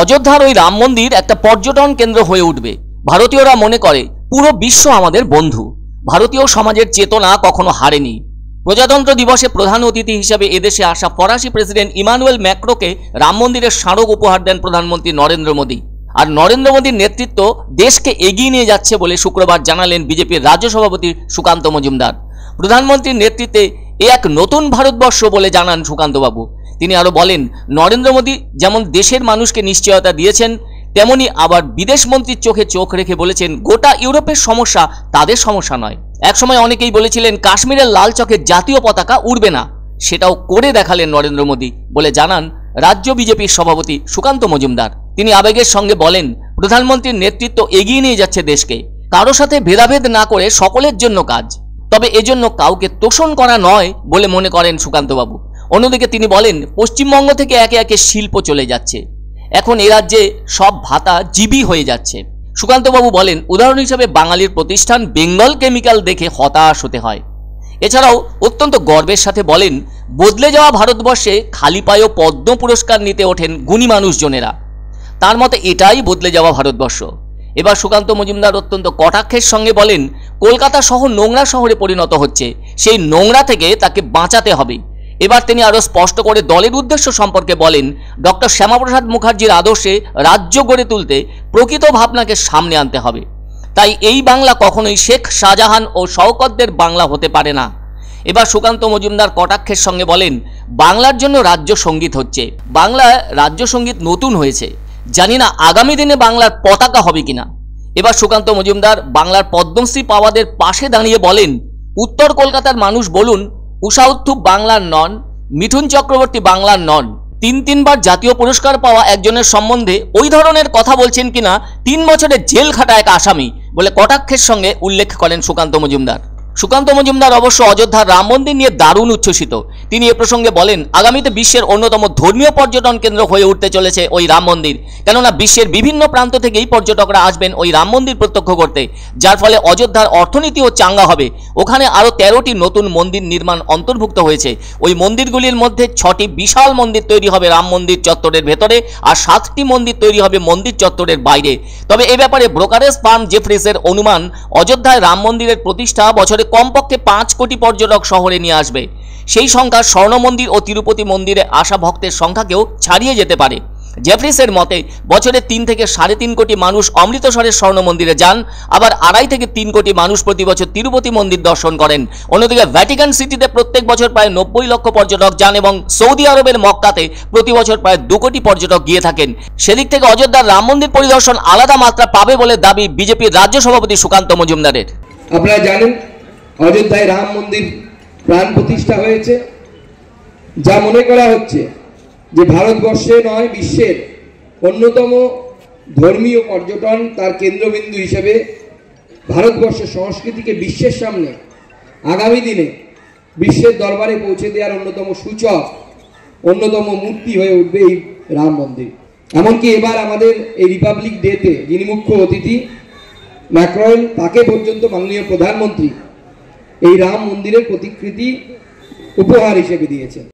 অযোধ্যার ওই রাম মন্দির একটা পর্যটন কেন্দ্র হয়ে উঠবে। ভারতীয়রা মনে করে পুরো বিশ্ব আমাদের বন্ধু। ভারতীয় সমাজের চেতনা কখনো হারেনি। প্রজাতন্ত্র দিবসে প্রধান অতিথি হিসেবে এদেশে আসা ফরাসি প্রেসিডেন্ট ইমানুয়েল ম্যাক্রোকে রাম মন্দিরের স্মারক উপহার দেন প্রধানমন্ত্রী নরেন্দ্র মোদী। আর নরেন্দ্র মোদীর নেতৃত্ব দেশকে এগিয়ে নিয়ে যাচ্ছে বলে শুক্রবার জানালেন বিজেপির রাজ্য সভাপতি সুকান্ত মজুমদার। প্রধানমন্ত্রীর নেতৃত্বে এ এক নতুন ভারতবর্ষ বলে জানান সুকান্তবাবু। তিনি আরো বলেন, নরেন্দ্র মোদী যেমন দেশের মানুষকে নিশ্চয়তা দিয়েছেন, তেমনি আবার বিদেশ মন্ত্রীর চোখে চোখ রেখে বলেছেন গোটা ইউরোপের সমস্যা তাদের সমস্যা নয়। একসময় অনেকেই বলেছিলেন কাশ্মীরের লাল চকের জাতীয় পতাকা উড়বে না, সেটাও করে দেখালেন নরেন্দ্র মোদী বলে জানান রাজ্য বিজেপির সভাপতি সুকান্ত মজুমদার। তিনি আবেগের সঙ্গে বলেন, প্রধানমন্ত্রীর নেতৃত্ব এগিয়ে নিয়ে যাচ্ছে দেশকে, কারো সাথে ভেদাভেদ না করে সকলের জন্য কাজ, তবে এজন্য কাউকে তোষণ করা নয় বলে মনে করেন সুকান্তবাবু। অন্যদিকে তিনি বলেন, পশ্চিমবঙ্গ থেকে একে একে শিল্প চলে যাচ্ছে, এখন এ রাজ্যে সব ভাতা জীবী হয়ে যাচ্ছে। সুকান্তবাবু বলেন, উদাহরণ হিসেবে বাঙালির প্রতিষ্ঠান বেঙ্গল কেমিক্যাল দেখে হতাশ হতে হয়। এছাড়াও অত্যন্ত গর্বের সাথে বলেন, বদলে যাওয়া ভারতবর্ষে খালি পায়েও পদ্ম পুরস্কার নিতে ওঠেন গুণী মানুষজনেরা। তার মতে এটাই বদলে যাওয়া ভারতবর্ষ। এবার সুকান্ত মজুমদার অত্যন্ত কটাক্ষের সঙ্গে বলেন, কলকাতা শহর নোংরা শহরে পরিণত হচ্ছে, সেই নোংরা থেকে তাকে বাঁচাতে হবে। এবার তিনি আরো স্পষ্ট করে দলের উদ্দেশ্য সম্পর্কে বলেন, ডক্টর শ্যামাপ্রসাদ মুখার্জির আদর্শে রাজ্য গড়ে তুলতে প্রকৃত ভাবনাকে সামনে আনতে হবে। তাই এই বাংলা কখনোই শেখ শাহজাহান ও শওকতদের বাংলা হতে পারে না। এবার সুকান্ত মজুমদার কটাক্ষের সঙ্গে বলেন, বাংলার জন্য রাজ্য সঙ্গীত হচ্ছে, বাংলায় রাজ্য সঙ্গীত নতুন হয়েছে, জানি না আগামী দিনে বাংলার পতাকা হবে কিনা। এবার সুকান্ত মজুমদার বাংলার পদ্মশ্রী পাওয়াদের পাশে দাঁড়িয়ে বলেন, উত্তর কলকাতার মানুষ বলুন উষা উত্থুপ বাংলার নন, মিঠুন চক্রবর্তী বাংলার নন। তিনবার জাতীয় পুরস্কার পাওয়া একজনের সম্বন্ধে ওই ধরনের কথা বলছেন কিনা 3 বছরের জেল খাটা এক আসামি বলে কটাক্ষের সঙ্গে উল্লেখ করেন সুকান্ত মজুমদার। সুকান্ত মজুমদার অবশ্য অযোধ্যার রাম মন্দির নিয়ে দারুণ উচ্ছ্বসিত। তিনি এ প্রসঙ্গে বলেন, আগামীতে বিশ্বের অন্যতম ধর্মীয় পর্যটন কেন্দ্র হয়ে উঠতে চলেছে ওই রাম মন্দির, কেননা বিশ্বের বিভিন্ন প্রান্ত থেকেই পর্যটকরা আসবেন ওই রাম মন্দির প্রত্যক্ষ করতে, যার ফলে অযোধ্যার অর্থনীতিও চাঙ্গা হবে। ওখানে আরও 13টি নতুন মন্দির নির্মাণ অন্তর্ভুক্ত হয়েছে। ওই মন্দিরগুলির মধ্যে 6টি বিশাল মন্দির তৈরি হবে রাম মন্দির চত্বরের ভেতরে, আর 7টি মন্দির তৈরি হবে মন্দির চত্বরের বাইরে। তবে এ ব্যাপারে ব্রোকারেজ ফার্ম জেফ্রিসের অনুমান, অযোধ্যায় রাম মন্দিরের প্রতিষ্ঠা বছরে কমপক্ষে 5 কোটি পর্যটক শহরে নিয়ে আসবে। সেই সংখ্যা স্বর্ণ মন্দির ও তিরুপতি মন্দিরে আসা ভক্তের সংখ্যাকেও ছাড়িয়ে যেতে পারে। জেফ্রিসের মতে বছরে 3 থেকে 3.5 কোটি মানুষ অমৃতসরের স্বর্ণ মন্দিরে যান, আবার 2.5 থেকে 3 কোটি মানুষ প্রতি বছর তিরুপতি মন্দির দর্শন করেন। অন্যদিকে ভ্যাটিকান সিটিতে প্রত্যেক বছর প্রায় 90 লক্ষ পর্যটক যান এবং সৌদি আরবের মক্কাতে প্রতি বছর প্রায় 2 কোটি পর্যটক গিয়ে থাকেন। সেদিক থেকে অযোধ্যার রাম মন্দির পরিদর্শন আলাদা মাত্রা পাবে বলে দাবি বিজেপির রাজ্য সভাপতি সুকান্ত মজুমদারের। আপনারা জানেন অযোধ্যায় রাম মন্দির প্রাণ প্রতিষ্ঠা হয়েছে, যা মনে করা হচ্ছে যে ভারতবর্ষে নয় বিশ্বের অন্যতম ধর্মীয় পর্যটন তার কেন্দ্রবিন্দু হিসেবে ভারতবর্ষের সংস্কৃতিকে বিশ্বের সামনে আগামী দিনে বিশ্বের দরবারে পৌঁছে দেওয়ার অন্যতম সূচক, অন্যতম মূর্তি হয়ে উঠবে এই রাম মন্দির। এমনকি এবার আমাদের এই রিপাবলিক ডেতে যিনি মুখ্য অতিথি ম্যাক্রন, তাকে পর্যন্ত মাননীয় প্রধানমন্ত্রী এই রাম মন্দিরের প্রতিকৃতি উপহার হিসেবে দিয়েছেন।